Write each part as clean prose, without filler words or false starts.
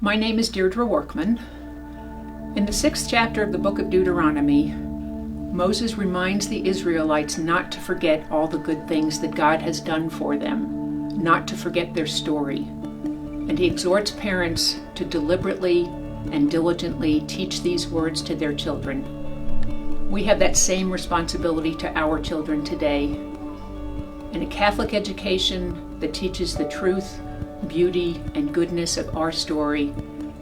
My name is Deirdre Workman. In the 6th chapter of the book of Deuteronomy, Moses reminds the Israelites not to forget all the good things that God has done for them, not to forget their story. And he exhorts parents to deliberately and diligently teach these words to their children. We have that same responsibility to our children today. And a Catholic education that teaches the truth, beauty, and goodness of our story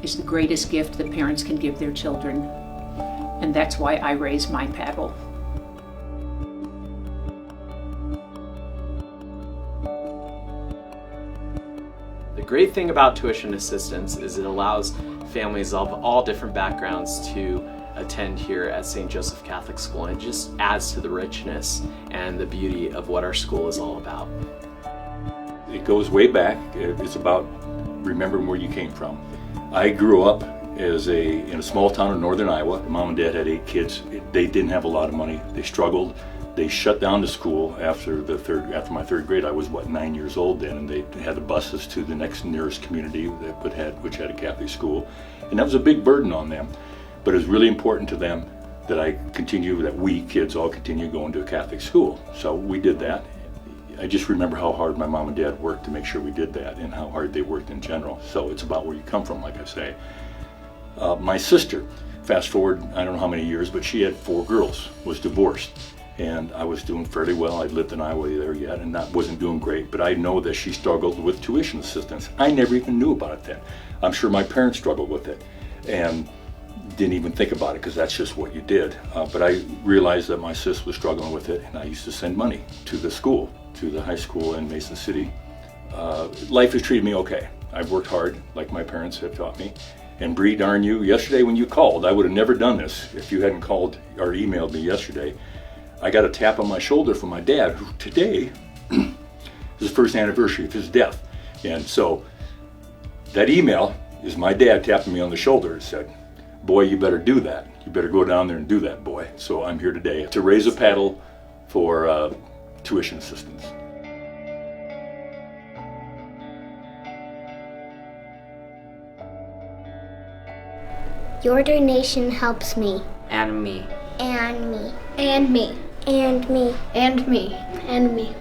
is the greatest gift that parents can give their children. And that's why I raise my paddle. The great thing about tuition assistance is it allows families of all different backgrounds to attend here at St. Joseph Catholic School, and it just adds to the richness and the beauty of what our school is all about. It goes way back. It's about remembering where you came from. I grew up in a small town in northern Iowa. Mom and Dad had 8 kids. They didn't have a lot of money. They struggled. They shut down the school after my third grade. I was 9 years old then, and they had the buses to the next nearest community which had a Catholic school, and that was a big burden on them. But it was really important to them that we kids all continue going to a Catholic school. So we did that. I just remember how hard my mom and dad worked to make sure we did that, and how hard they worked in general. So it's about where you come from, like I say. My sister, fast forward, I don't know how many years, but she had 4 girls, was divorced. And I was doing fairly well. I'd lived in Iowa there yet, and that wasn't doing great. But I know that she struggled with tuition assistance. I never even knew about it then. I'm sure my parents struggled with it and didn't even think about it, because that's just what you did. But I realized that my sis was struggling with it, and I used to send money to the school, to the high school in Mason City. Life has treated me okay. I've worked hard, like my parents have taught me. And Bree, darn you, yesterday when you called, I would have never done this if you hadn't called or emailed me yesterday. I got a tap on my shoulder from my dad, who today is the first anniversary of his death. And so that email is my dad tapping me on the shoulder and said, "Boy, you better do that. You better go down there and do that, boy." So I'm here today to raise a paddle for tuition assistance. Your donation helps me. And me. And me. And me. And me. And me. And me.